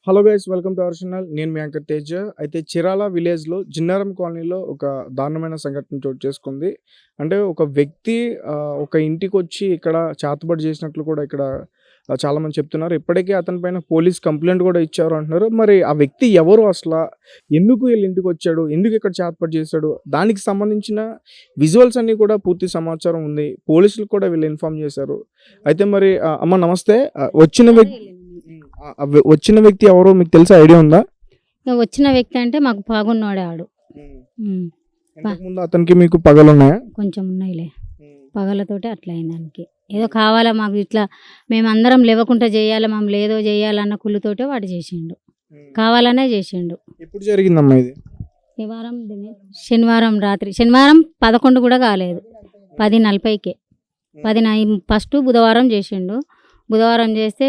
Hello guys, welcome to our channel. నేను మీ anchor Teja. అయితే చిరాల విలేజ్లో జిన్నారం కాలనీలో ఒక దారుణమైన సంఘటన చోటు చేసుకుంది. అంటే ఒక వ్యక్తి ఒక ఇంటికి వచ్చి ఇక్కడ చేతబడి చేసినట్లు కూడా ఇక్కడ చాలామంది చెప్తున్నారు. ఇప్పటికే అతని పైన పోలీస్ కంప్లైంట్ కూడా ఇచ్చారు అంటున్నారు. మరి ఆ వ్యక్తి ఎవరు, అసలు ఎందుకు వీళ్ళ ఇంటికి వచ్చాడు, ఎందుకు ఇక్కడ చేతబడి చేశాడు, దానికి సంబంధించిన విజువల్స్ అన్నీ కూడా పూర్తి సమాచారం ఉంది. పోలీసులు కూడా వీళ్ళు ఇన్ఫార్మ్ చేశారు. అయితే మరి అమ్మ నమస్తే. వచ్చిన వ్యక్తి ఎవరో మీకు తెలుసా, ఐడియా ఉందా? వచ్చిన వ్యక్తి అంటే మాకు పగున్నాడు ఆడు. ముందు అతనికి మీకు పగలున్నాయా? కొంచెం ఉన్నాయిలే, పగలతోటి అట్లా అయింది. దానికి ఏదో కావాలా మాకు, ఇట్లా మేమందరం లేవకుండా చేయాలి, మమ్మల్ని ఏదో చేయాలన్న కుళ్ళుతోటే వాడు చేసిండు, కావాలనే చేసిండు. ఎప్పుడు జరిగిందమ్మా ఇది? ఈ వారం శనివారం రాత్రి, శనివారం 11 కూడా కాలేదు, 10:40కే. 10 ఫస్ట్ బుధవారం చేసిండు. బుధవారం చేస్తే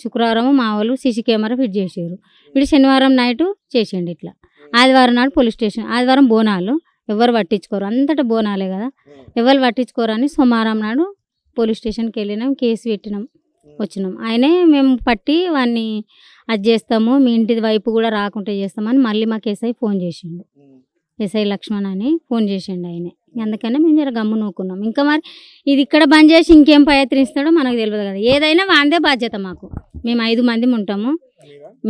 శుక్రవారం మా వాళ్ళు సీసీ కెమెరా ఫిట్ చేసారు. వీడు శనివారం నైట్ చేసిండు ఇట్లా. ఆదివారం నాడు పోలీస్ స్టేషన్, ఆదివారం బోనాలు ఎవరు పట్టించుకోరు, అంతటా బోనాలే కదా, ఎవరు పట్టించుకోరని సోమవారం నాడు పోలీస్ స్టేషన్కి వెళ్ళినాం, కేసు పెట్టినాం, వచ్చినాం. ఆయనే మేము పట్టి వాడిని అది చేస్తాము, మీ ఇంటి వైపు కూడా రాకుండా చేస్తామని మళ్ళీ మాకు ఎస్ఐ ఫోన్ చేసిండు. ఎస్ఐ లక్ష్మణ్ అని ఫోన్ చేసిండు ఆయనే. అందుకనే మేము జర గమ్ము నూకున్నాం. ఇంకా మరి ఇది ఇక్కడ బంద్ చేసి ఇంకేం ప్రయత్నిస్తాడో మనకు తెలియదు కదా. ఏదైనా వాందే బాధ్యత మాకు. మేము 5 మంది ఉంటాము.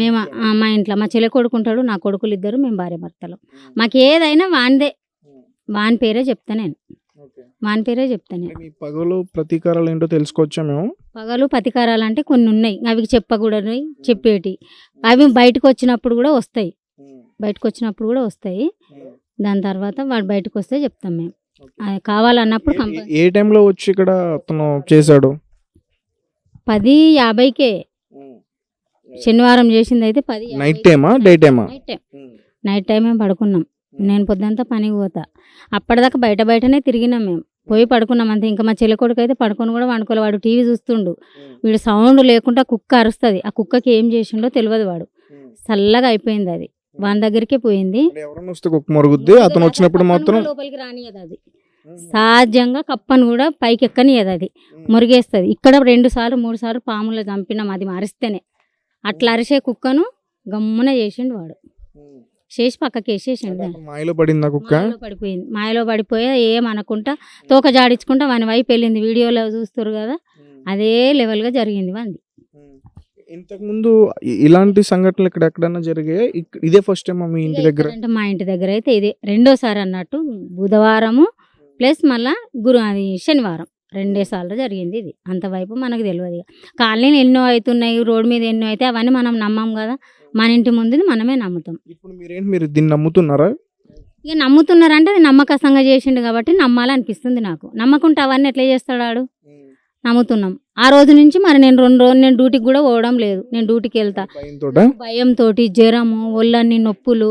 మేము మా ఇంట్లో మా చెల్లె కొడుకుంటాడు, నా కొడుకులు 2, మేము భార్య భర్తలు. మాకు ఏదైనా వాందే, వాని పేరే చెప్తా నేను, వాని పేరే చెప్తాను. పగలు ప్రతీకారాలు ఏంటో తెలుసుకోవచ్చా మేము? పగలు ప్రతీకారాలు అంటే కొన్ని ఉన్నాయి, అవి చెప్పకూడదు, చెప్పేటి. అవి బయటకు వచ్చినప్పుడు కూడా వస్తాయి, దాని తర్వాత వాడు బయటకు వస్తే చెప్తాం మేము. కావాలన్నప్పుడు ఏ టైంలో వచ్చి ఇక్కడ అతను చేశాడు? 10:50కే శనివారం చేసింది. అయితే 10 నైట్ టైమా, డే టైమా? నైట్ టైమే పడుకున్నాం. నేను పొద్దుంతా పనికి పోతా, అప్పటిదాకా బయటనే తిరిగినాం. మేము పోయి పడుకున్నాం అంతే. ఇంకా మా చెల్లి కొడుకు అయితే పడుకొని కూడా వండుకోలే, వాడు టీవీ చూస్తుండు. వీడు సౌండ్ లేకుండా కుక్క అరుస్తుంది, ఆ కుక్కకి ఏం చేసిండో తెలియదు. వాడు చల్లగా అయిపోయింది, అది వాని దగ్గరికే పోయింది. అతను వచ్చినప్పుడు మాత్రం లోపలికి రానియదు, అది సహజంగా కప్పను కూడా పైకి ఎక్కనియదు, అది మురిగేస్తుంది. ఇక్కడ 2 సార్లు 3 సార్లు పాములు చంపినాం, అది అరిస్తేనే. అట్లా అరిసే కుక్కను గమ్మున చేసిండు వాడు, చేసి పక్కకి వేసేసిండు. మాయలో పడింది, కుక్క పడిపోయింది. మాయలో పడిపోయా ఏమనుకుంటా తోక జాడించుకుంటా వాని వైపు వెళ్ళింది. వీడియోలో చూస్తారు కదా, అదే లెవెల్గా జరిగింది వాంది. ఇంతకుముందు ఇలాంటి సంఘటనలు ఇక్కడ ఎక్కడైనా జరిగాయి? ఇదే ఫస్ట్ టైం మీ ఇంటి దగ్గర? అంటే మా ఇంటి దగ్గర అయితే ఇదే రెండోసారి అన్నట్టు. బుధవారము ప్లస్ మళ్ళా అది శనివారం 2 సార్లు జరిగింది ఇది. అంతవైపు మనకు తెలియదు. కాలనీలు ఎన్నో అవుతున్నాయి, రోడ్డు మీద ఎన్నో అయితే అవన్నీ మనం నమ్మం కదా, మన ఇంటి ముందు మనమే నమ్ముతాం. ఇప్పుడు మీరు దీన్ని నమ్ముతున్నారా? ఇక నమ్ముతున్నారంటే అది నమ్మకసంగా చేసిండు కాబట్టి నమ్మాలనిపిస్తుంది నాకు. నమ్మకుంటే అవన్నీ ఎట్లా చేస్తాడు? నమ్ముతున్నాం. ఆ రోజు నుంచి మరి నేను 2 రోజులు నేను డ్యూటీకి కూడా పోవడం లేదు. నేను డ్యూటీకి వెళ్తా భయంతో, జ్వరము, ఒళ్ళన్ని నొప్పులు,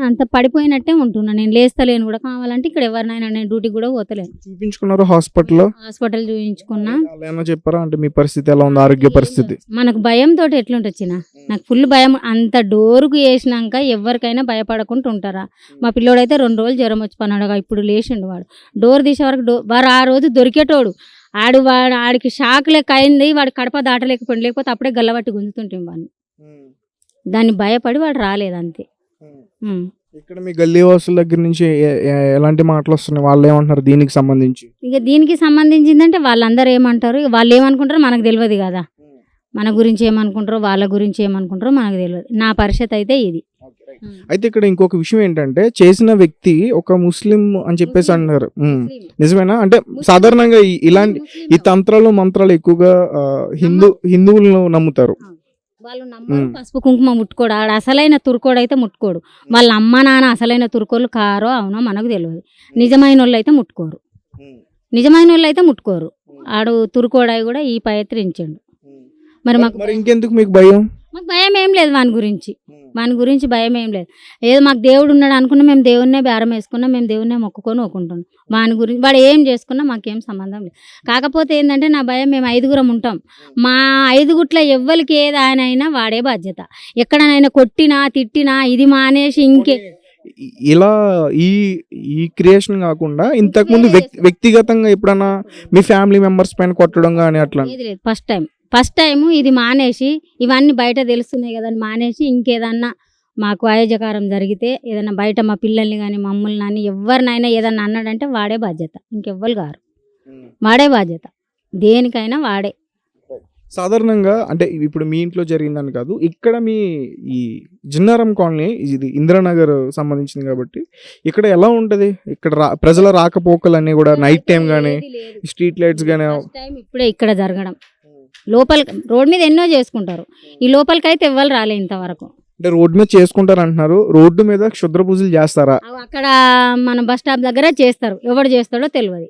అంత పడిపోయినట్టే ఉంటున్నా. నేను లేస్తలేను కూడా. కావాలంటే ఇక్కడ ఎవరినైనా, నేను డ్యూటీకి కూడా పోతలేను. చూపించుకున్నారు హాస్పిటల్ చూపించుకున్నా. చెప్పారా అంటే మీ పరిస్థితి ఎలా ఉంది, ఆరోగ్య పరిస్థితి? మనకు భయంతో ఎట్లుంటొచ్చిన, నాకు ఫుల్ భయం. అంత డోరుకు వేసినాక ఎవరికైనా భయపడకుండా ఉంటారా? మా పిల్లోడైతే 2 రోజులు జ్వరం వచ్చి పన్నాడుగా, ఇప్పుడు లేచిండు. వాడు డోర్ తీసే వరకు వాడు ఆ రోజు దొరికేటోడు. ఆడికి షాక్ లెక్క అయింది, వాడు కడప దాటలేకపోయింది, లేకపోతే అప్పుడే గల్లబట్టి గుంజుతుంటే వాడిని. దాన్ని భయపడి వాడు రాలేదు, అంతే. ఇక్కడ మీ గల్లీ వాసుల దగ్గర నుంచి ఎలాంటి మాటలు వస్తున్నాయి? వాళ్ళు ఏమంటున్నారు దీనికి సంబంధించి? ఇక దీనికి సంబంధించిందంటే వాళ్ళందరూ ఏమంటారు, వాళ్ళు ఏమనుకుంటారో మనకు తెలియదు కదా. మన గురించి ఏమనుకుంటారో, వాళ్ళ గురించి ఏమనుకుంటారో మనకు తెలియదు. నా పరిస్థితి అయితే ఇది. అయితే ఇక్కడ ఇంకొక విషయం ఏంటంటే, చేసిన వ్యక్తి ఒక ముస్లిం అని చెప్పేసి అంటున్నారు. నిజమేనా? అంటే సాధారణంగా ఇలాంటి ఈ తంత్రాలు మంత్రాలు ఎక్కువగా హిందువులను నమ్ముతారు. వాళ్ళు నమ్మరు, పసుపు కుంకుమ ముట్టుకోడు. ఆడ అసలైన తుర్కోడు అయితే ముట్టుకోడు. వాళ్ళ అమ్మ నాన్న అసలైన తుర్కోళ్ళు కారో అవునో మనకు తెలియదు. నిజమైన వాళ్ళు అయితే ముట్టుకోరు. ఆడు తుర్కోడాయి కూడా ఈ ప్రయత్నించండు. మరి మాకు ఇంకెందుకు మీకు భయం? మాకు భయం ఏం లేదు, వాని గురించి భయం ఏం లేదు. ఏదో మాకు దేవుడు ఉన్నాడు అనుకున్నా, మేము దేవుడినే బేరం వేసుకున్నా, మేము దేవుడినే మొక్కుకొని ఒక్కుంటాం. వాని గురించి వాడు ఏం చేసుకున్నా మాకేం సంబంధం లేదు. కాకపోతే ఏంటంటే నా భయం, మేము 5గురం ఉంటాం. మా 5గుట్ల ఎవ్వరికి ఏది ఆయన అయినా వాడే బాధ్యత. ఎక్కడనైనా కొట్టినా తిట్టినా ఇది మానేసి ఇంకే ఇలా ఈ క్రియేషన్ కాకుండా ఇంతకుముందు వ్యక్తిగతంగా ఎప్పుడన్నా మీ ఫ్యామిలీ మెంబర్స్ పైన కొట్టడం కానీ అట్లా? లేదు, ఫస్ట్ టైం ఫస్ట్ టైం ఇది మానేసి ఇవన్నీ బయట తెలుస్తున్నాయి కదా అని మానేసి ఇంకేదన్నా మాకు అయోజకారం జరిగితే ఏదైనా బయట మా పిల్లల్ని కానీ మమ్మల్ని కానీ ఎవరినైనా ఏదన్నా అన్నాడంటే వాడే బాధ్యత, ఇంకెవ్వరు గారు. వాడే బాధ్యత, దేనికైనా వాడే. సాధారణంగా అంటే ఇప్పుడు మీ ఇంట్లో జరిగిందని కాదు, ఇక్కడ మీ ఈ జిన్నారం కాలనీ ఇది ఇందిరానగర్ సంబంధించింది కాబట్టి ఇక్కడ ఎలా ఉంటుంది? ఇక్కడ ప్రజల రాకపోకలన్నీ కూడా నైట్ టైం కానీ స్ట్రీట్ లైట్స్ కానీ ఇప్పుడే ఇక్కడ జరగడం, లోపల రోడ్ మీద ఎన్నో చేసుకుంటారు, ఈ లోపలికైతే ఎవ్వరు రాలే ఇంతవరకు. అంటే రోడ్డు మీద చేసుకుంటారు అంటున్నారు, రోడ్డు మీద క్షుద్ర పూజలు చేస్తారా? అక్కడ మన బస్ స్టాప్ దగ్గర చేస్తారు, ఎవడు చేస్తాడో తెలియదు.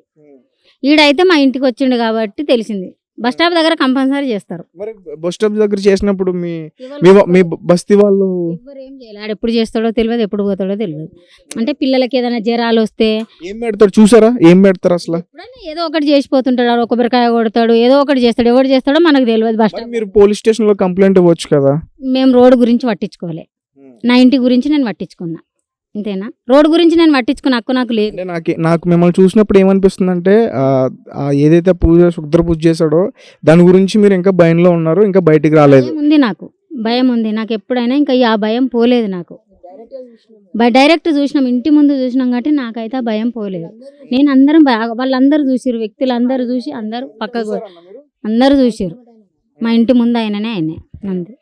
ఈడైతే మా ఇంటికి వచ్చిండు కాబట్టి తెలిసింది, బస్ స్టాప్ దగ్గర కంపల్సరీ చేస్తారు. మరి బస్ స్టాప్ దగ్గర చేసినప్పుడు మీ బస్తీ వాళ్ళు ఎవరు ఏం చేయాలి, ఆడు ఎప్పుడు చేస్తాడో తెలియదు, ఎప్పుడు పోతాడో తెలియదు. అంటే పిల్లలకి ఏదైనా జ్వరాలు వస్తే ఏం పెడతారు చూసారా? ఏం పెడతారు అసలు? ఎప్పుడైనా ఏదో ఒకటి చేసిపోతుంటాడు, ఆడు కొబ్బరికాయ కొడతాడు, ఏదో ఒకటి చేస్తాడు, ఎవరు చేస్తాడో మనకు తెలియదు. బస్ స్టాప్ మీరు పోలీస్ స్టేషన్ లో కంప్లైంట్ ఇవ్వచ్చు కదా. మేము రోడ్డు గురించి పట్టించుకోలే, నా ఇంటి గురించి నేను పట్టించుకున్నా, అంతేనా? రోడ్ గురించి నేను పట్టించుకున్న హక్కు నాకు లేదు. నాకు మిమ్మల్ని చూసినప్పుడు ఏమనిపిస్తుంది అంటే ఏదైతే క్షుద్ర పూజ చేశాడో దాని గురించి మీరు ఇంకా భయంలో ఉన్నారు, ఇంకా బయటికి రాలేదు. నాకు భయం ఉంది, నాకు ఎప్పుడైనా ఇంకా ఆ భయం పోలేదు. నాకు డైరెక్ట్ చూసినాం, ఇంటి ముందు చూసినాం కాబట్టి నాకైతే ఆ భయం పోలేదు. నేను అందరం వాళ్ళందరూ చూసిరు, వ్యక్తులు అందరూ చూసి అందరూ పక్కకు అందరూ చూసిరు, మా ఇంటి ముందు ఆయననే అంతే.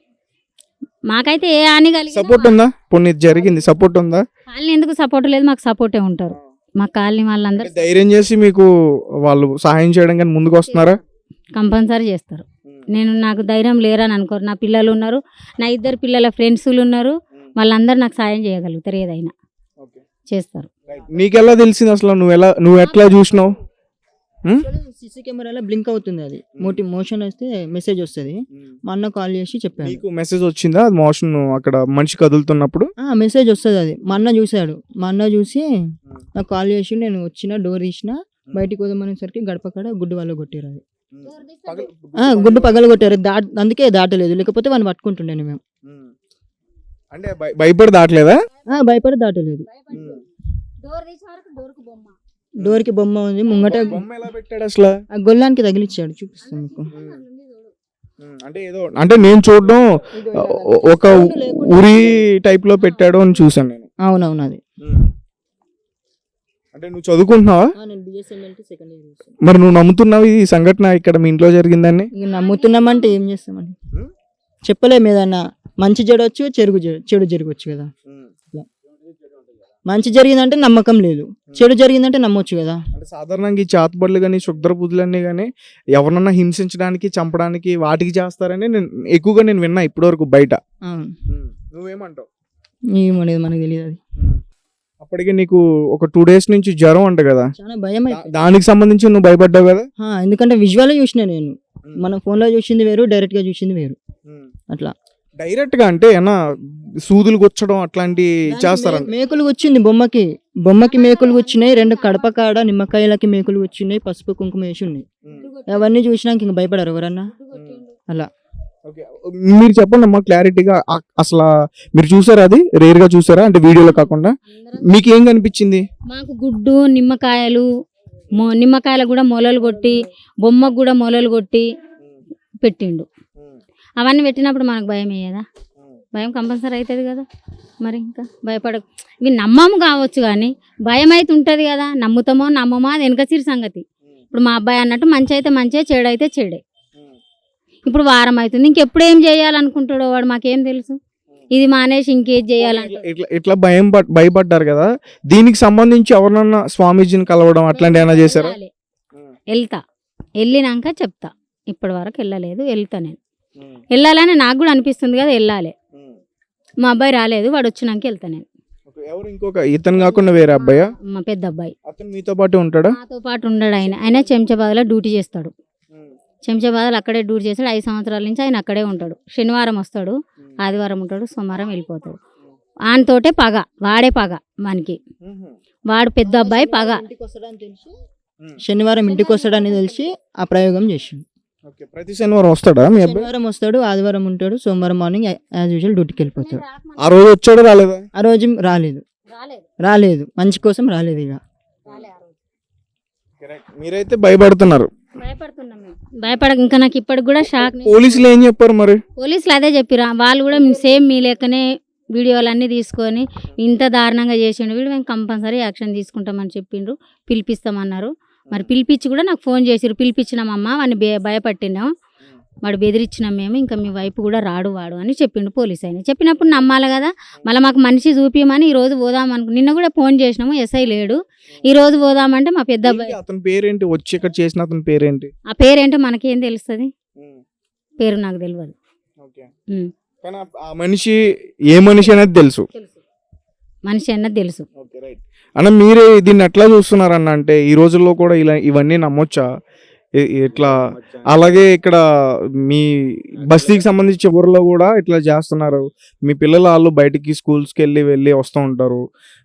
మాకైతే ఏ హాని కలిగి సపోర్ట్ ఉందా? పొన్ని జరిగింది సపోర్ట్ ఉందా? కాలనీ ఎందుకు సపోర్ట్ లేదు, మాకు సపోర్టే ఉంటారు. మా కాలనీ వాళ్ళందరూ ధైర్యం చేసి మీకు వాళ్ళు సహాయం చేయడం కానీ ముందుకు వస్తున్నారా? కంపల్సరీ చేస్తారు. నాకు ధైర్యం లేరని అనుకోరు, నా పిల్లలు ఉన్నారు, నా 2 పిల్లల ఫ్రెండ్స్లు ఉన్నారు, వాళ్ళందరూ నాకు సాయం చేయగలుగుతారు, ఏదైనా చేస్తారు. నీకెలా తెలిసింది అసలు? నువ్వు ఎట్లా చూసినావు? సీసీ కెమెరాలో బ్లింక్ అవుతుంది, అది మోషన్ వస్తే మెసేజ్ వస్తుంది. మా అన్న కాల్ చేసి చెప్పాడు. నీకు మెసేజ్ వచ్చిందా? అది మోషన్ అక్కడ మనిషి కదులుతున్నప్పుడు మెసేజ్ వస్తుంది, అది మా అన్న చూశాడు. మా అన్న చూసి నాకు కాల్ చేసి నేను వచ్చిన డోర్ తీసిన బయటికి పోదామనేసరికి గడప కాడ గుడ్డు వాళ్ళు కొట్టారు. అది గుడ్డు పగలు కొట్టారు, అందుకే దాటలేదు, లేకపోతే వాళ్ళు పట్టుకుంటుండే మేము. అంటే భయపడి దాటలేదా? భయపడి దాటలేదు. డోర్కి బొమ్మ ఉంది ముంగట, అసలు గొల్లానికి తగిలిచ్చాడు, చూపిస్తాను మీకు. అంటే నేను చూడడం ఒక ఉరి టైప్ లో పెట్టాడు అని చూసాను నేను. అవునవును, అది. అంటే నువ్వు చదువుకుంటున్నావా? మరి నువ్వు నమ్ముతున్నావు ఈ సంఘటన ఇక్కడ మీ ఇంట్లో జరిగిందని? నమ్ముతున్నామంటే ఏం చేస్తామని చెప్పలేము. ఏదన్నా మంచి జరగచ్చు, చెడు జరగచ్చు కదా. మంచి జరిగిందంటే నమ్మకం లేదు, చెడు జరిగిందంటే నమ్మొచ్చు కదా. అంటే సాధారణంగా ఈ చాతుబడులు కానీ క్షుద్ర పూజలన్నీ కానీ ఎవరన్నా హింసించడానికి, చంపడానికి వాటికి చేస్తారని ఎక్కువగా నేను విన్నా ఇప్పటివరకు బయట. నువ్వేమంటావు? ఏమనేది మనకు తెలియదు. అది అప్పటికే నీకు ఒక 2 days నుంచి జ్వరం అంట కదా, చాలా భయం. దానికి సంబంధించి నువ్వు భయపడ్డావు కదా? ఎందుకంటే విజువల్ చూసిన నేను, మన ఫోన్ లో చూసింది వేరు, డైరెక్ట్ గా చూసింది వేరు. అట్లా డైరెక్ట్ గా అంటే ఏమన్నా సూదులు గుచ్చడం అట్లాంటి చేస్తారా? మేకులు వచ్చింది బొమ్మకి మేకులు వచ్చినాయి, 2 కడప కాడ నిమ్మకాయలకి మేకులు వచ్చినాయి, పసుపు కుంకుమ వేసి ఉన్నాయి. అవన్నీ చూసినాక ఇంక భయపడారు ఎవరన్నా అలా. మీరు చెప్పండి అమ్మా క్లారిటీగా, అసలు మీరు చూసారా? అది రేర్ గా చూసారా? అంటే వీడియోలో కాకుండా మీకు ఏం కనిపించింది? మాకు గుడ్డు నిమ్మకాయలు కూడా మొలలు కొట్టి, బొమ్మకు కూడా మొలలు కొట్టి పెట్టిండు. అవన్నీ పెట్టినప్పుడు మనకు భయం అయ్యేదా? భయం కంపల్సరీ అవుతుంది కదా. మరి ఇంకా ఇవి నమ్మము కావచ్చు కానీ భయం అయితే ఉంటుంది కదా. నమ్ముతామో నమ్మమో అది వెనక సిరి సంగతి. ఇప్పుడు మా అబ్బాయి అన్నట్టు మంచి అయితే మంచి, చెడు అయితే చెడే. ఇప్పుడు వారం అవుతుంది, ఇంకెప్పుడు ఏం చేయాలనుకుంటాడో వాడు, మాకేం తెలుసు. ఇది మానేసి ఇంకేది చేయాలంటే ఇట్లా భయపడ్డారు కదా, దీనికి సంబంధించి ఎవరన్నా స్వామీజీని కలవడం అట్లాంటి ఏమైనా చేశారా? వెళ్ళినాక చెప్తా. ఇప్పటి వరకు వెళ్ళలేదు, వెళ్తా. నేను వెళ్ళాలని నాకు కూడా అనిపిస్తుంది కదా, వెళ్ళాలి. మా అబ్బాయి రాలేదు, వాడు వచ్చినాక వెళ్తా నేను. ఎవరు ఇంకొక ఇతను కాకుండా వేరే అబ్బాయా? మా పెద్ద అబ్బాయి. అతను మీతో పాటు ఉంటాడా? నాతో పాటు ఉండడు. ఆయన చెంచాబాద్లో డ్యూటీ చేస్తాడు. చెంచాబాద్లో అక్కడే డ్యూటీ చేస్తాడు. 5 సంవత్సరాల నుంచి ఆయన అక్కడే ఉంటాడు. శనివారం వస్తాడు, ఆదివారం ఉంటాడు, సోమవారం వెళ్ళిపోతాడు. ఆయనతోటే పగ, వాడే పగ మనకి. వాడు పెద్ద అబ్బాయి పగ. శనివారం ఇంటికి వస్తాడని తెలిసి ఆ ప్రయోగం చేసిండు. ప్రతి శనివారం వస్తాడా మీ అబ్బాయి? శనివారం వస్తాడు, ఆదివారం ఉంటాడు, సోమవారం మార్నింగ్ యాజ్ యూజువల్ డ్యూటీకి వెళ్ళిపోతాడు. ఆ రోజు వచ్చాడు రాలేదా? ఆ రోజు రాలేదు, మంచి కోసం రాలేదు. ఇక మీరైతే భయపడుతున్నారు. భయపడుతున్నాం మేము. ఇంకా నాకు ఇప్పటికి కూడా షాక్. పోలీసులు ఏం చెప్పారు మరి? పోలీసులు అదే చెప్పిరా, వాళ్ళు కూడా సేమ్ మీ లెక్కనే వీడియోలన్నీ తీసుకొని ఇంత దారుణంగా చేసిండు వీడు, మేము కంపల్సరీ యాక్షన్ తీసుకుంటామని చెప్పిండ్రు, పిలిపిస్తామన్నారు. మరి పిలిపించి కూడా నాకు ఫోన్ చేసిరు, పిలిపించినామమ్మ వాడిని భయపట్టినాం, వాడు బెదిరించినాం మేము, ఇంకా మీ వైపు కూడా రాడు వాడు అని చెప్పిండు పోలీస్ ఆయన. చెప్పినప్పుడు నమ్మాలి కదా, మళ్ళీ మాకు మనిషి చూపిమని ఈరోజు పోదాం నిన్న కూడా ఫోన్ చేసినాము, ఎస్ఐ లేడు, ఈరోజు పోదామంటే మా పెద్ద అబ్బాయి. అతని పేరేంటి? వచ్చి ఇక్కడ చేసిన అతని పేరేంటి? ఆ పేరేంటో మనకేం తెలుస్తుంది, పేరు నాకు తెలియదు. కానీ ఆ మనిషి ఏ మనిషి అనేది తెలుసు, మనిషి అన్నది తెలుసు. అన్న మీరే దీన్ని ఎట్లా చూస్తున్నారన్న? అంటే ఈ రోజుల్లో కూడా ఇలా ఇవన్నీ నమ్మొచ్చా ఇట్లా? అలాగే ఇక్కడ మీ బస్తీకి సంబంధించి ఊర్లో కూడా ఇట్లా చేస్తున్నారు. మీ పిల్లలు వాళ్ళు బయటికి స్కూల్స్కి వెళ్ళి వస్తూ ఉంటారు,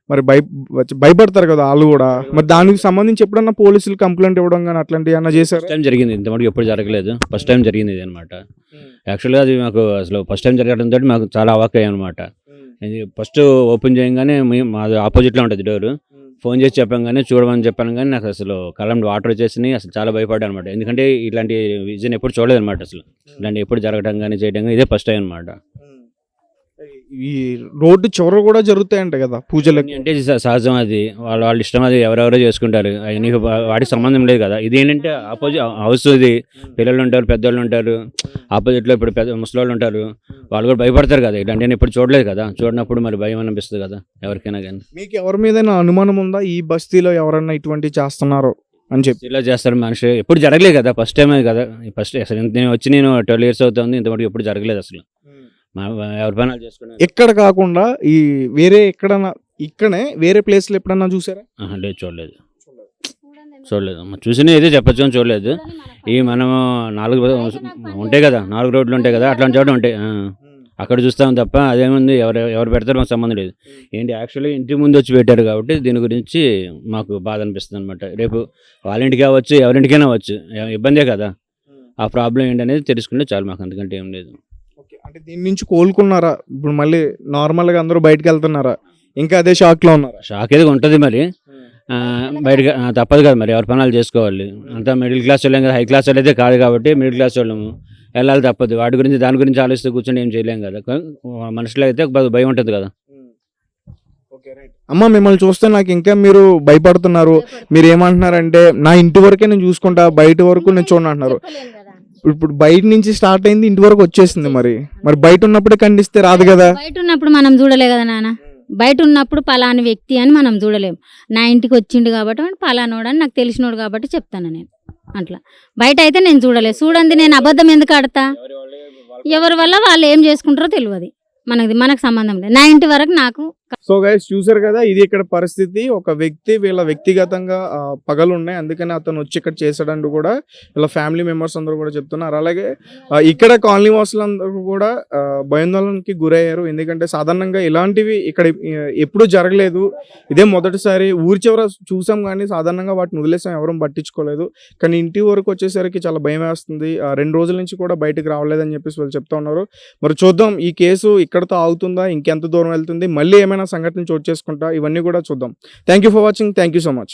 మరి భయపడతారు కదా వాళ్ళు కూడా. మరి దానికి సంబంధించి ఎప్పుడన్నా పోలీసులు కంప్లైంట్ ఇవ్వడం కానీ అట్లాంటివి ఏమన్నా చేశారు? ఫస్ట్ టైం జరిగింది, ఇంతవరకు ఎప్పుడు జరగలేదు, ఫస్ట్ టైం జరిగింది ఇది అనమాట. యాక్చువల్గా అది మాకు అసలు ఫస్ట్ టైం జరగడంతో మాకు చాలా అవాక్ అయ్యాం అనమాట. ఫస్ట్ ఓపెన్ చేయగానే మాది ఆపోజిట్లో ఉంటుంది డోరు, ఫోన్ చేసి చెప్పాం కానీ చూడమని చెప్పాను కానీ నాకు అసలు కళ్ళం వాటర్ వచ్చేసి అసలు చాలా భయపడ్డాను అనమాట. ఎందుకంటే ఇలాంటి విజన్ ఎప్పుడు చూడలేదు అనమాట, అసలు ఇలాంటి ఎప్పుడు జరగడం కానీ చేయడం కానీ ఇదే ఫస్ట్ టైం అనమాట. ఈ రోడ్డు చివర కూడా జరుగుతాయంట కదా పూజలు, అంటే సహజం, అది వాళ్ళ ఇష్టం, అది ఎవరెవరో చేసుకుంటారు, అది నీకు వాటికి సంబంధం లేదు కదా. ఇది ఏంటంటే హౌస్, ఇది పిల్లలు ఉంటారు, పెద్దవాళ్ళు ఉంటారు, ఆపోజిట్లో ఇప్పుడు పెద్ద ముసలోళ్ళు ఉంటారు, వాళ్ళు కూడా భయపడతారు కదా. ఇలాంటి నేను ఎప్పుడు చూడలేదు కదా, చూడనప్పుడు మరి భయం అనిపిస్తుంది కదా ఎవరికైనా కానీ. మీకు ఎవరి మీద అనుమానం ఉందా ఈ బస్తీలో ఎవరన్నా ఇటువంటి చేస్తున్నారో అని చెప్పి? ఇలా చేస్తారు మనిషి, ఎప్పుడు జరగలేదు కదా, ఫస్ట్ టైమే కదా. ఫస్ట్ అసలు నేను 12 years అవుతుంది, ఇంతవరకు ఎప్పుడు జరగలేదు అసలు. ఎవరి పని చేసుకున్నాను. ఎక్కడ కాకుండా ఈ వేరే ఎక్కడన్నా ఇక్కడే వేరే ప్లేస్లో ఎప్పుడన్నా చూసారా? లేదు, చూడలేదు. చూసినా అయితే చెప్పచ్చు అని చూడలేదు. ఈ మనము 4 ఉంటాయి కదా, 4 రోడ్లు ఉంటాయి కదా, అట్లాంటి చోట ఉంటాయి, అక్కడ చూస్తాం తప్ప అదేముంది ఎవరు పెడతారో మాకు సంబంధం లేదు. ఏంటి యాక్చువల్లీ ఇంటి ముందు వచ్చి పెట్టారు కాబట్టి దీని గురించి మాకు బాధ అనిపిస్తుంది అనమాట. రేపు వాళ్ళ ఇంటికి అవ్వచ్చు, ఎవరింటికైనా అవ్వచ్చు, ఇబ్బందే కదా. ఆ ప్రాబ్లం ఏంటనేది తెలుసుకుంటే చాలు మాకు, అంతకంటే ఏం లేదు. అంటే దీని నుంచి కోలుకున్నారా? ఇప్పుడు మళ్ళీ నార్మల్గా అందరూ బయటకు వెళ్తున్నారా? ఇంకా అదే షాక్లో ఉన్నారా? షాక్ ఏదో ఉంటుంది మరి, బయటకు తప్పదు కదా మరి, ఎవరి పనులు చేసుకోవాలి. అంతా మిడిల్ క్లాస్ వాళ్ళం కదా, హై క్లాస్ వాళ్ళు అయితే కాదు కాబట్టి మిడిల్ క్లాస్ వాళ్ళము వెళ్ళాలి తప్పదు. దాని గురించి ఆలోచిస్తూ కూర్చొని ఏం చేయలేం కదా. మనుషులు అయితే భయం ఉంటుంది కదా. అమ్మ మిమ్మల్ని చూస్తే నాకు ఇంకా మీరు భయపడుతున్నారు. మీరు ఏమంటున్నారంటే నా ఇంటి వరకే నేను చూసుకుంటా, బయట వరకు నేను చూడండి అంటున్నారు. ఇప్పుడు బయట నుంచి స్టార్ట్ అయింది, ఇంటి వరకు వచ్చేసింది. మరి బయట ఉన్నప్పుడే ఖండిస్తే రాదు కదా. బయట ఉన్నప్పుడు మనం చూడలే కదా నాన్న, బయట ఉన్నప్పుడు పలాని వ్యక్తి అని మనం చూడలేము. నా ఇంటికి వచ్చిండు కాబట్టి పలానోడు అని నాకు తెలిసినోడు కాబట్టి చెప్తాను నేను. అట్లా బయట అయితే నేను చూడండి నేను అబద్ధం ఎందుకు ఆడతా? ఎవరి వల్ల వాళ్ళు ఏం చేసుకుంటారో తెలియదు, మనకు సంబంధం లేదు. నా ఇంటి వరకు నాకు. సో గైస్ చూసారు కదా, ఇది ఇక్కడ పరిస్థితి. ఒక వ్యక్తి వీళ్ళ వ్యక్తిగతంగా పగలు ఉన్నాయి, అందుకని అతను వచ్చి ఇక్కడ చేశాడంటూ కూడా వీళ్ళ ఫ్యామిలీ మెంబర్స్ అందరూ కూడా చెప్తున్నారు. అలాగే ఇక్కడ కాలనీ వాసులందరూ కూడా భయాందోళనకి గురయ్యారు. ఎందుకంటే సాధారణంగా ఇలాంటివి ఇక్కడ ఎప్పుడూ జరగలేదు, ఇదే మొదటిసారి. ఊరి చివర చూసాం కానీ సాధారణంగా వాటిని వదిలేసాం, ఎవరూ పట్టించుకోలేదు. కానీ ఇంటి వరకు వచ్చేసరికి చాలా భయం వేస్తుంది. 2 రోజుల నుంచి కూడా బయటకు రావలేదని చెప్పేసి వాళ్ళు చెప్తా ఉన్నారు. మరి చూద్దాం ఈ కేసు ఇక్కడతో ఆగుతుందా, ఇంకెంత దూరం వెళ్తుంది, మళ్ళీ ఏమైనా సంఘటన చోటు చేసుకుంటా, ఇవన్నీ కూడా చూద్దాం. Thank you for watching. Thank you so much.